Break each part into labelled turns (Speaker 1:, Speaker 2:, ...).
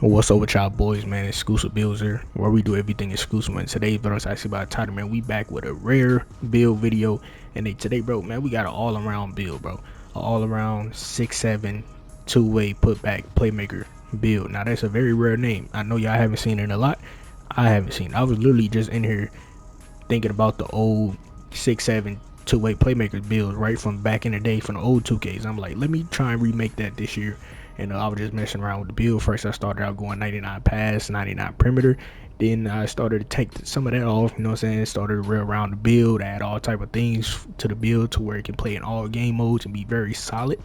Speaker 1: What's up with y'all boys, man? Exclusivebuildz here, where we do everything exclusive. Man, today's video is actually about title, man. We back with a rare build video, and today, bro, man, we got an all-around build, bro. An all-around 6'7" two-way putback playmaker build. Now that's a very rare name. I know y'all haven't seen it a lot. I haven't seen it. I was literally just in here thinking about the old 6'7" two-way playmakers build right from back in the day from the old 2Ks. I'm like, let me try and remake that this year. And I was just messing around with the build. First I started out going 99 pass, 99 perimeter. Then I started to take some of that off, you know what I'm saying? Started to rail around the build, add all type of things to the build to where it can play in all game modes and be very solid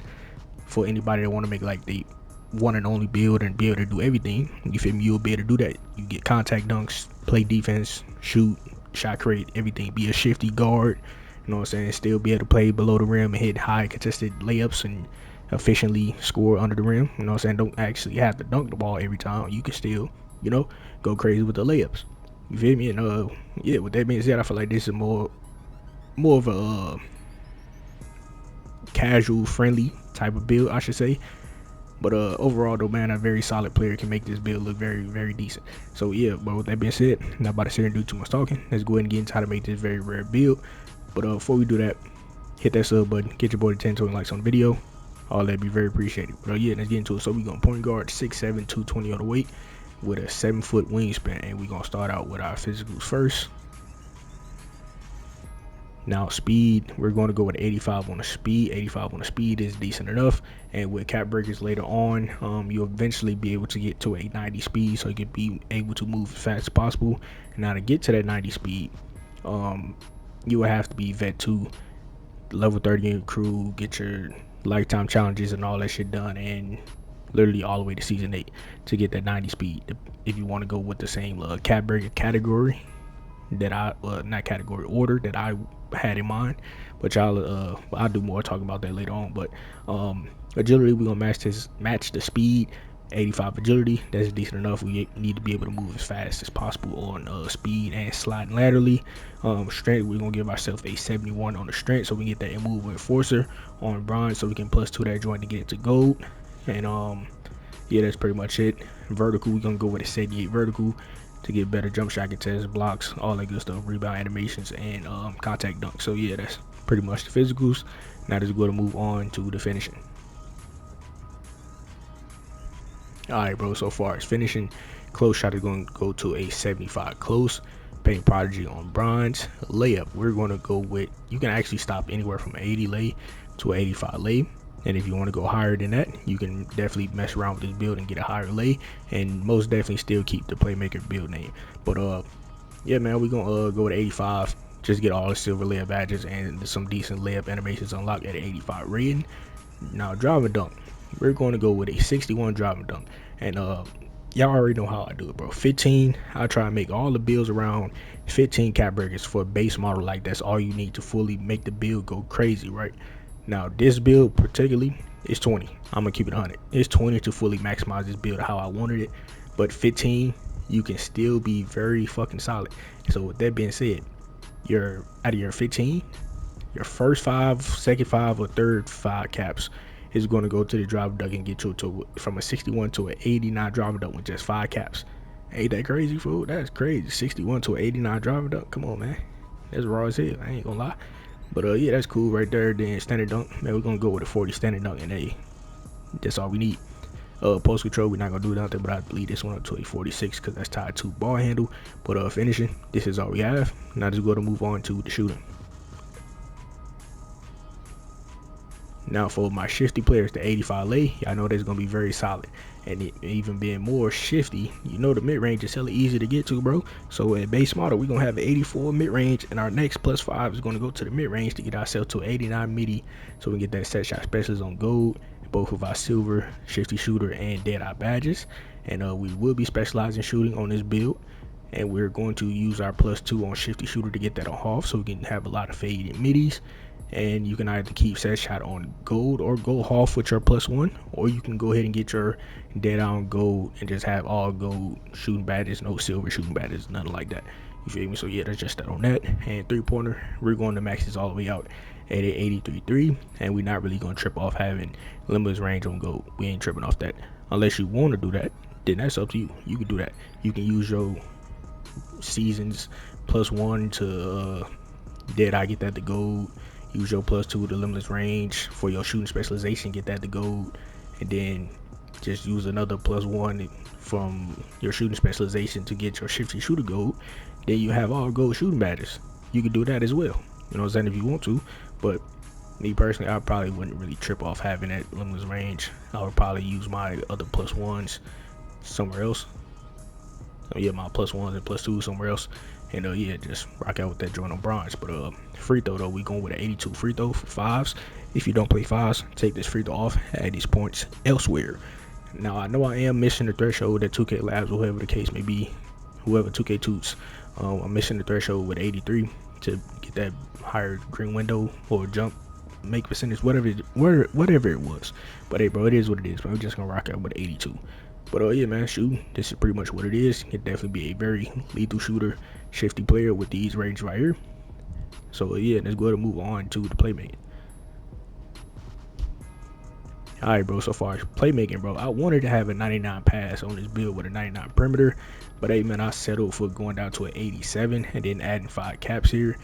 Speaker 1: for anybody that want to make like the one and only build and be able to do everything. You feel me? You'll be able to do that. You get contact dunks, play defense, shoot, shot create, everything. Be a shifty guard, you know what I'm saying? Still be able to play below the rim and hit high contested layups and efficiently score under the rim. You know what I'm saying? Don't actually have to dunk the ball every time. You can still, you know, go crazy with the layups. You feel me? And yeah, with that being said, I feel like this is more of a casual, friendly type of build, I should say. But overall though, man, a very solid player can make this build look very, very decent. So yeah, but with that being said, not about to sit here and do too much talking. Let's go ahead and get into how to make this very rare build. But before we do that, hit that sub button, get your boy to 10 total likes on the video. All that be very appreciated. But yeah, let's get into it. So we gonna point guard 6'7", 220 on the weight with a 7-foot wingspan, and we gonna start out with our physicals first. Now speed, we're going to go with 85 on the speed. 85 on the speed is decent enough, and with cap breakers later on, you'll eventually be able to get to a 90 speed, so you can be able to move as fast as possible. Now to get to that 90 speed, you will have to be vet 2, level 30 in your crew, get your lifetime challenges and all that shit done, and literally all the way to season 8 to get that 90 speed. If you want to go with the same cap breaker category that I not category order that I had in mind, but y'all I'll do more talking about that later on. But agility, we're gonna match the speed. 85 agility, that's decent enough. We need to be able to move as fast as possible on speed and sliding laterally. Strength, we're gonna give ourselves a 71 on the strength, so we get that immovable enforcer on bronze, so we can +2 that joint to get it to gold. And yeah, that's pretty much it. Vertical, we're gonna go with a 78 vertical to get better jump shot contests, blocks, all that good stuff, rebound animations, and contact dunk. So yeah, that's pretty much the physicals. Now let's go to move on to the finishing. Alright, bro, so far as finishing, close shot is going to go to a 75 close. Paint prodigy on bronze. Layup, we're going to go with, you can actually stop anywhere from an 80 lay to an 85 lay. And if you want to go higher than that, you can definitely mess around with this build and get a higher lay, and most definitely still keep the playmaker build name. But yeah, man, we're gonna go to 85, just get all the silver layup badges and some decent layup animations unlocked at an 85 rating. Now driving dunk, we're going to go with a 61 driving dunk, and y'all already know how I do it, bro. 15, I try and make all the builds around 15 cap breakers for a base model. Like, that's all you need to fully make the build go crazy, right? Now this build particularly is 20. I'm gonna keep it 100. It's 20 to fully maximize this build how I wanted it, but 15, you can still be very fucking solid. So with that being said, you're out of your 15, your first 5, second 5, or third 5 caps is going to go to the driver dunk and get you to from a 61 to an 89 driver dunk with just 5 caps. Ain't that crazy, fool? That's crazy. 61 to an 89 driver dunk. Come on, man. That's raw as hell. I ain't gonna lie. But yeah, that's cool right there. Then standard dunk, man, we're gonna go with a 40 standard dunk, and that's all we need. Post control, we're not gonna do nothing, but I leave this one up to a 46 because that's tied to ball handle. But finishing, this is all we have. Now just go to move on to the shooting. Now for my shifty players, the 85 lay, I know that's gonna be very solid, and even being more shifty, you know, the mid-range is hella easy to get to, bro. So in base model, we're gonna have an 84 mid-range, and our next +5 is gonna go to the mid-range to get ourselves to 89 midi, so we can get that set shot specialist on gold, both of our silver, shifty shooter, and dead eye badges. And we will be specializing shooting on this build, and we're going to use our +2 on shifty shooter to get that on half, so we can have a lot of faded middies. And you can either keep set shot on gold or go half with your +1, or you can go ahead and get your dead on gold and just have all gold shooting badges, no silver shooting badges, nothing like that. You feel me? So yeah, that's just that on that. And 3-pointer, we're going to max this all the way out at an 83.3, and we're not really going to trip off having limitless range on gold. We ain't tripping off that unless you want to do that. then that's up to you. You can do that. You can use your seasons +1 to dead eye, get that to gold. Use your +2 to limitless range for your shooting specialization, get that to gold. And then just use another +1 from your shooting specialization to get your shifty shooter gold. Then you have all gold shooting badges. You can do that as well, you know what I'm saying, if you want to. But me personally, I probably wouldn't really trip off having that limitless range. I would probably use my other +1s somewhere else. So yeah, my +1s and +2s somewhere else. And yeah, just rock out with that joint on bronze. But free throw though, we going with an 82 free throw for 5s. If you don't play 5s, take this free throw off, add these points elsewhere. Now I know I am missing the threshold at 2K Labs, or whoever the case may be, whoever 2K Toots. I'm missing the threshold with 83 to get that higher green window or jump make percentage, whatever it was. But hey bro, it is what it is, man. We're just gonna rock out with 82. But yeah man, shoot, this is pretty much what it is. It definitely be a very lethal shooter, shifty player with these ranges right here. So yeah, let's go ahead and move on to the playmaking. Alright bro, so far as playmaking, bro, I wanted to have a 99 pass on this build with a 99 perimeter, but hey man, I settled for going down to an 87 and then adding 5 caps here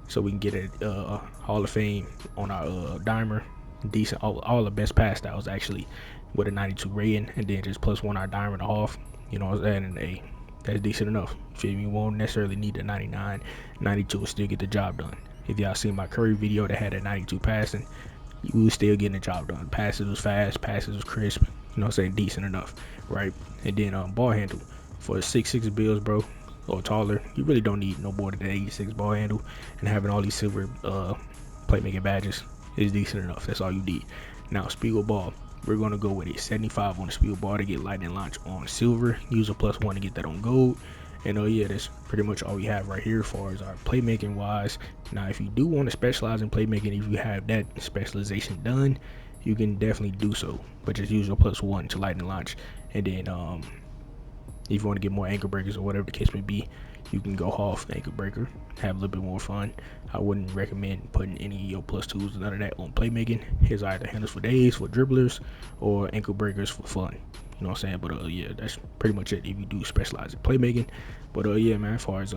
Speaker 1: so we can get a Hall of Fame on our dimer. Decent, all the best pass styles actually with a 92 rating, and then just +1 our dimer and a half, you know, and a that's decent enough. Feel me? You won't necessarily need a 99. 92 will still get the job done. If y'all seen my Curry video that had a 92 passing, you was still getting the job done. Passes was fast, passes was crisp, you know what I'm saying, decent enough, right? And then ball handle for 6'6" builds, bro, or taller, you really don't need no more than 86 ball handle, and having all these silver playmaking badges is decent enough. That's all you need. Now Spiegel ball, we're gonna go with a 75 on the Spiegel ball to get lightning launch on silver, use a +1 to get that on gold. And yeah, that's pretty much all we have right here as far as our playmaking wise. Now if you do want to specialize in playmaking, if you have that specialization done, you can definitely do so, but just use your +1 to lightning launch. And then if you want to get more ankle breakers or whatever the case may be, you can go off ankle breaker, have a little bit more fun. I wouldn't recommend putting any of your +2s, none of that on playmaking. Here's either handles for days for dribblers or ankle breakers for fun, you know what I'm saying. But yeah, that's pretty much it if you do specialize in playmaking. But yeah man, as far as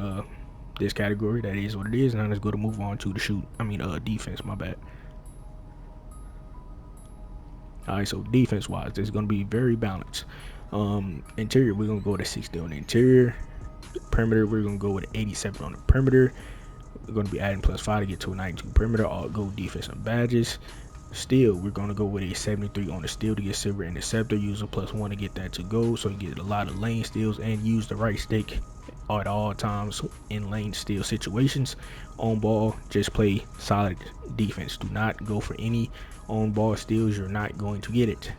Speaker 1: this category, that is what it is. Now let's go to move on to the defense, my bad. Alright, so defense wise, it's going to be very balanced. Interior, we're going to go to 60 on the interior. Perimeter, we're going to go with 87 on the perimeter. We're going to be adding +5 to get to a 92 perimeter, all gold defense and badges. Steel, we're going to go with a 73 on the steel to get silver interceptor, use a +1 to get that to gold, so you get a lot of lane steals, and use the right stick at all times in lane steal situations. On ball, just play solid defense. Do not go for any on ball steals. You're not going to get it.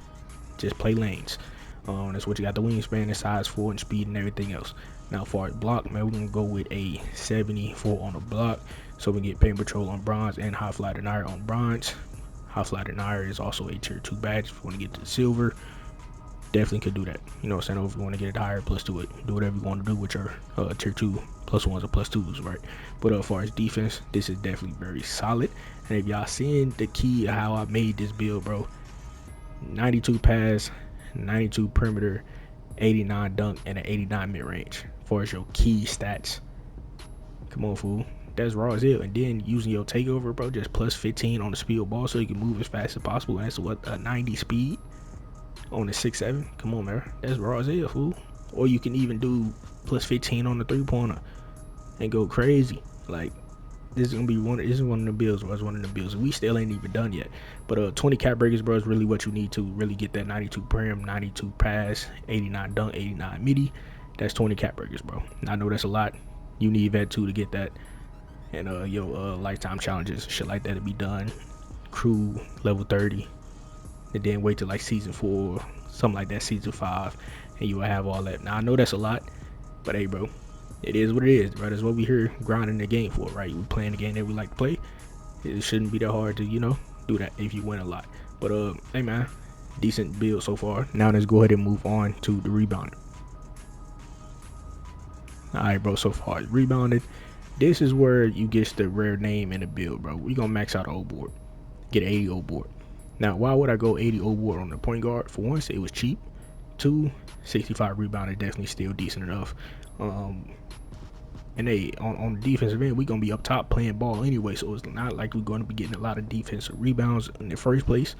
Speaker 1: Just play lanes. That's what you got, the wingspan and size 4 and speed and everything else. Now for our block, man, we're gonna go with a 74 on the block, so we get paint patrol on bronze and high fly denier on bronze. High fly denier is also a tier 2 badge. If you want to get to silver, definitely could do that, you know what I'm saying. Or if you want to get it higher, +2 it, do whatever you want to do with your tier 2 +1s or +2s, right? But as far as defense, this is definitely very solid. And if y'all seeing the key of how I made this build, bro, 92 pass, 92 perimeter, 89 dunk, and an 89 mid-range for your key stats. Come on, fool, that's raw as hell. And then using your takeover, bro, just +15 on the speed of ball so you can move as fast as possible. And that's what, a 90 speed on the 6'7". Come on, man, that's raw as hell, fool. Or you can even do +15 on the 3-pointer and go crazy. Like, this is gonna be one of the builds, bro. It's one of the builds we still ain't even done yet. But 20 cap breakers, bro, is really what you need to really get that 92 prim, 92 pass, 89 dunk, 89 midi. That's 20 cap breakers, bro. And I know that's a lot. You need that too to get that. And your lifetime challenges, shit like that, to be done. Crew level 30, and then wait till like season 4, something like that, season 5, and you will have all that. Now I know that's a lot, but hey, bro, it is what it is, right? That's what we here grinding the game for, right? We playing the game that we like to play. It shouldn't be that hard to, you know, do that if you win a lot. But hey man, decent build so far. Now let's go ahead and move on to the rebounding. Alright, bro, so far as rebounding, this is where you get the rare name in the build, bro. We gonna max out the O board, get an 80 O board. Now why would I go 80 O board on the point guard? For once, it was cheap. 2. 65 rebound is definitely still decent enough. And hey, on the defensive end, we're going to be up top playing ball anyway, so it's not like we're going to be getting a lot of defensive rebounds in the first place.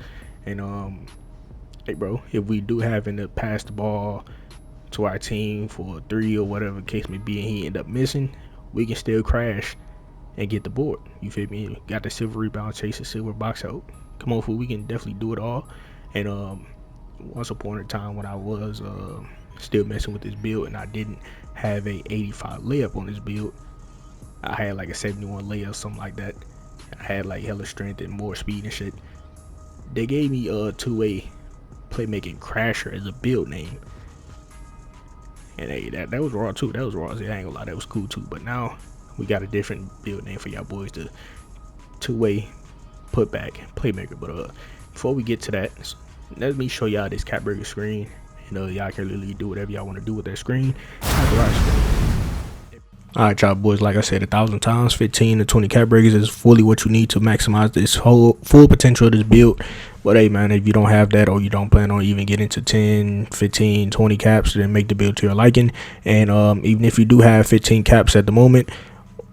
Speaker 1: And hey bro, if we do happen to pass the ball to our team for 3 or whatever case may be and he end up missing, we can still crash and get the board. You feel me? Got the silver rebound, chase the silver box out. Come on, fool, we can definitely do it all. And once upon a time when I was still messing with this build and I didn't have a 85 layup on this build, I had like a 71 layup, something like that. I had like hella strength and more speed and shit. They gave me a two-way playmaking crasher as a build name. And hey, that was raw too. That was raw. I ain't gonna lie, that was cool too. But now we got a different build name for y'all boys, the two-way putback playmaker. But before we get to that, let me show y'all this cap breaker screen. You know, y'all can literally do whatever y'all want to do with that screen. Alright, y'all boys, like I said 1,000 times, 15 to 20 cap breakers is fully what you need to maximize this whole full potential of this build. But hey man, if you don't have that, or you don't plan on even getting to 10, 15, 20 caps, then make the build to your liking. And even if you do have 15 caps at the moment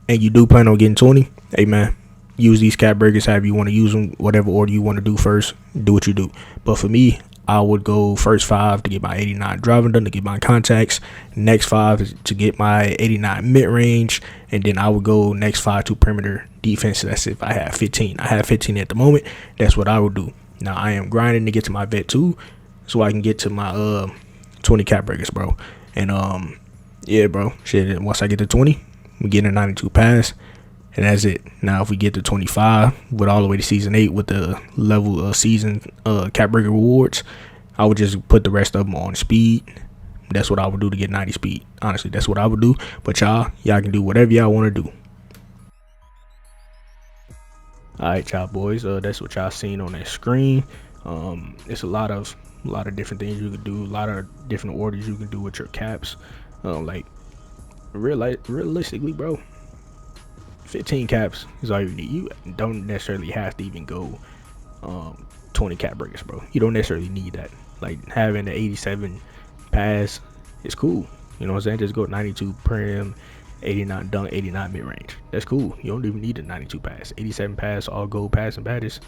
Speaker 1: and you do plan on getting 20, hey man, use these cap breakers however you want to use them, whatever order you want to do first, do what you do. But for me, I would go first 5 to get my 89 driving done, to get my contacts, next 5 to get my 89 mid-range, and then I would go next 5 to perimeter defense. That's if I have 15. I have 15 at the moment. That's what I would do. Now I am grinding to get to my vet 2 so I can get to my 20 cap breakers, bro. And yeah bro, shit, once I get to 20, we get a 92 pass. And that's it. Now, if we get to 25, with all the way to season 8 with the level of season cap breaker rewards, I would just put the rest of them on speed. That's what I would do to get 90 speed. Honestly, that's what I would do. But y'all can do whatever y'all want to do. All right, y'all boys. That's what y'all seen on that screen. It's a lot of different things you can do. A lot of different orders you can do with your caps. Like realistically, bro, 15 caps is all you need. You don't necessarily have to even go 20 cap breakers, bro. You don't necessarily need that. Like having the 87 pass is cool. You know what I'm saying? Just go 92 prim, 89 dunk, 89 mid range. That's cool. You don't even need a 92 pass. 87 pass, all gold pass and badges.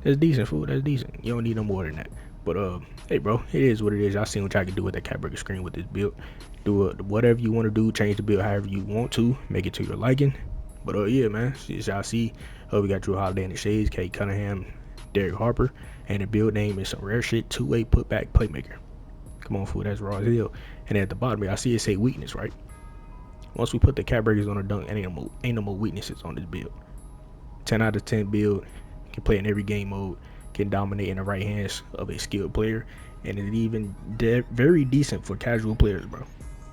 Speaker 1: That's decent, fool. That's decent. You don't need no more than that. But hey, bro, it is what it is. Y'all seen what y'all can do with that cap breaker screen with this build. Do whatever you want to do. Change the build however you want to. Make it to your liking. But yeah, man, as y'all see, we got Drew Holiday in the shades, Kate Cunningham, Derek Harper, and the build name is some rare shit, two-way putback playmaker. Come on, fool, that's raw as hell. And at the bottom, I see it say weakness, right? Once we put the cap breakers on the dunk, ain't no more weaknesses on this build. 10 out of 10 build, can play in every game mode, can dominate in the right hands of a skilled player, and it's even very decent for casual players, bro.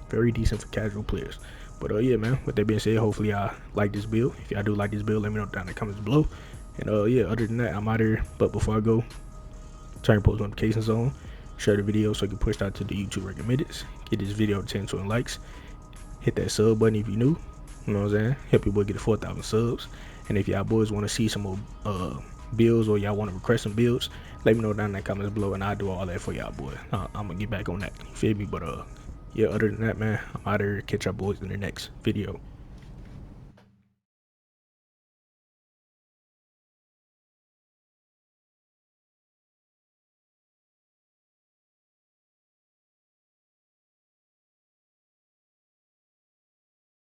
Speaker 1: Very decent for casual players. But yeah, man, with that being said, hopefully y'all like this build. If y'all do like this build, let me know down in the comments below. And yeah, other than that, I'm out of here. But before I go, turn post notifications on, share the video so it can push out to the YouTube recommendeds. Get this video 10 to 20 likes. Hit that sub button if you're new. You know what I'm saying? Help your boy get to 4,000 subs. And if y'all boys want to see some more builds, or y'all want to request some builds, let me know down in the comments below, and I'll do all that for y'all boys. I'm gonna get back on that. You feel me? But yeah, other than that, man, I'm out of here. Catch y'all boys in the next video.